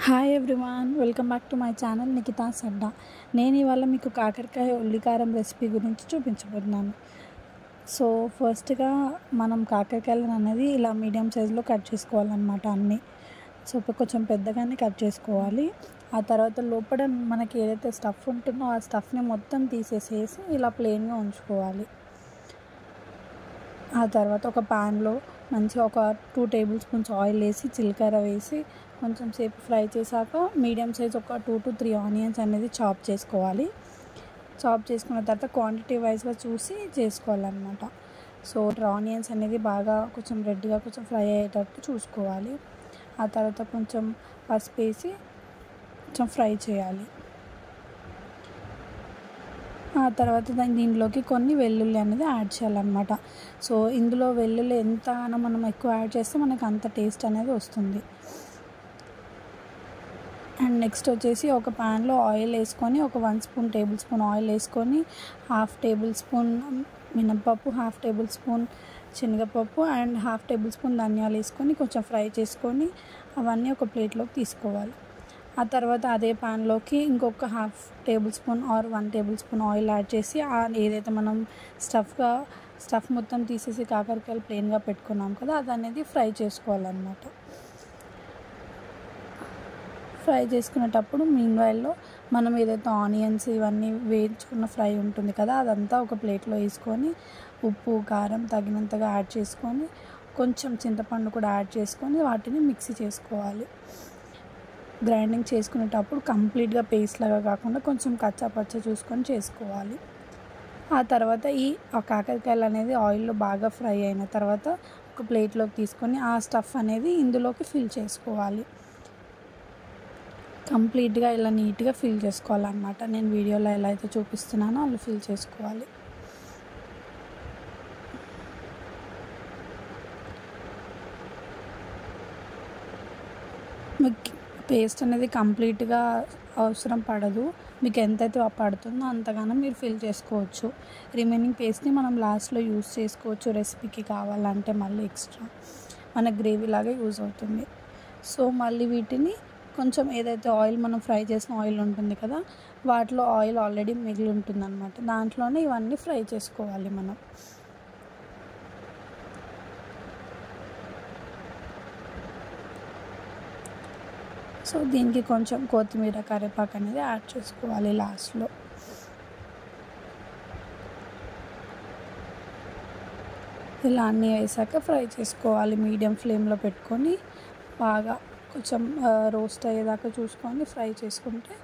Hi everyone, welcome back to my channel Nikhita's Adda. నేను ఇవాళ మీకు కాకరకాయ ఉల్లికారం రెసిపీ గురించి చూపించబోతున్నాను. సో ఫస్ట్గా మనం కాకరకాయలను అనేది ఇలా మీడియం సైజులో కట్ చేసుకోవాలన్నమాట అన్నీ. సో కొంచెం పెద్దగానే కట్ చేసుకోవాలి. ఆ తర్వాత లోపల మనకి ఏదైతే స్టఫ్ ఉంటుందో ఆ స్టఫ్ని మొత్తం తీసేసేసి ఇలా ప్లెయిన్గా ఉంచుకోవాలి. ఆ తర్వాత ఒక ప్యాన్లో మంచిగా ఒక 2 టేబుల్ స్పూన్స్ ఆయిల్ వేసి జీలకర్ర వేసి కొంచెం సేపు ఫ్రై చేశాక మీడియం సైజ్ ఒక 2 to 3 ఆనియన్స్ అనేది చాప్ చేసుకోవాలి. చాప్ చేసుకున్న తర్వాత క్వాంటిటీ వైజ్గా చూసి చేసుకోవాలన్నమాట. సో ఆనియన్స్ అనేది బాగా కొంచెం రెడ్గా కొంచెం ఫ్రై అయ్యేటట్టు చూసుకోవాలి. ఆ తర్వాత కొంచెం పసుపు వేసి కొంచెం ఫ్రై చేయాలి. ఆ తర్వాత దీనిలోకి కొన్ని వెల్లుల్లి అనేది యాడ్ చేయాలన్నమాట. సో ఇందులో వెల్లుల్లి ఎంత మనం ఎక్కువ యాడ్ చేస్తే మనకు అంత టేస్ట్ అనేది వస్తుంది. అండ్ నెక్స్ట్ వచ్చేసి ఒక ప్యాన్లో ఆయిల్ వేసుకొని ఒక 1 టేబుల్ స్పూన్ ఆయిల్ వేసుకొని 1/2 టేబుల్ స్పూన్ మినపప్పు, 1/2 టేబుల్ స్పూన్ శనగపప్పు అండ్ 1/2 టేబుల్ స్పూన్ ధనియాలు వేసుకొని కొంచెం ఫ్రై చేసుకొని అవన్నీ ఒక ప్లేట్లోకి తీసుకోవాలి. ఆ తర్వాత అదే ప్యాన్లోకి ఇంకొక 1/2 table spoon or 1 table spoon oil add చేసి ఏదైతే మనం స్టఫ్ మొత్తం తీసేసి కాకరకాయలు ప్లెయిన్గా పెట్టుకున్నాం కదా అది అనేది ఫ్రై చేసుకోవాలన్నమాట. ఫ్రై చేసుకునేటప్పుడు మీన్వైల్లో మనం ఏదైతే ఆనియన్స్ ఇవన్నీ వేయించుకున్న ఫ్రై ఉంటుంది కదా అదంతా ఒక ప్లేట్లో వేసుకొని ఉప్పు కారం తగినంతగా యాడ్ చేసుకొని కొంచెం చింతపండు కూడా యాడ్ చేసుకొని వాటిని మిక్సీ చేసుకోవాలి. గ్రైండింగ్ చేసుకునేటప్పుడు కంప్లీట్గా పేస్ట్ లాగా కాకుండా కొంచెం కచ్చాపచ్చ చూసుకొని చేసుకోవాలి. ఆ తర్వాత ఆ కాకరకాయలు అనేది ఆయిల్లో బాగా ఫ్రై అయిన తర్వాత ఒక ప్లేట్లోకి తీసుకొని ఆ స్టఫ్ అనేది ఇందులోకి ఫిల్ చేసుకోవాలి. కంప్లీట్గా ఇలా నీట్గా ఫిల్ చేసుకోవాలన్నమాట. నేను వీడియోలో ఎలా అయితే చూపిస్తున్నానో అలా ఫిల్ చేసుకోవాలి. మీకు పేస్ట్ అనేది కంప్లీట్గా అవసరం పడదు. మీకు ఎంతైతే పడుతుందో అంతగానో మీరు ఫిల్ చేసుకోవచ్చు. రిమైనింగ్ పేస్ట్ని మనం లాస్ట్లో యూస్ చేసుకోవచ్చు. రెసిపీకి కావాలంటే మళ్ళీ ఎక్స్ట్రా మన గ్రేవీ లాగా యూజ్ అవుతుంది. సో మళ్ళీ వీటిని కొంచెం ఏదైతే ఆయిల్ మనం ఫ్రై చేసిన ఆయిల్ ఉంటుంది కదా వాటిలో ఆయిల్ ఆల్రెడీ మిగిలి ఉంటుందన్నమాట. దాంట్లోనే ఇవన్నీ ఫ్రై చేసుకోవాలి మనం. సో దీనికి కొంచెం కొత్తిమీర కరివేపాకు అనేది యాడ్ చేసుకోవాలి లాస్ట్లో. ఇలా అన్నీ వేసాక ఫ్రై చేసుకోవాలి. మీడియం ఫ్లేమ్లో పెట్టుకొని బాగా కొంచెం రోస్ట్ అయ్యేదాకా చూసుకొని ఫ్రై చేసుకుంటే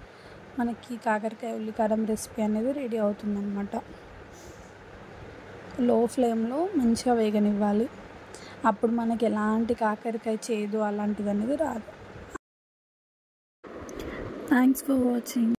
మనకి కాకరకాయ ఉల్లికారం రెసిపీ అనేది రెడీ అవుతుందన్నమాట. లో ఫ్లేమ్లో మంచిగా వేగనివ్వాలి. అప్పుడు మనకి ఎలాంటి కాకరకాయ చేదు అలాంటిది అనేది రాదు. Thanks for watching.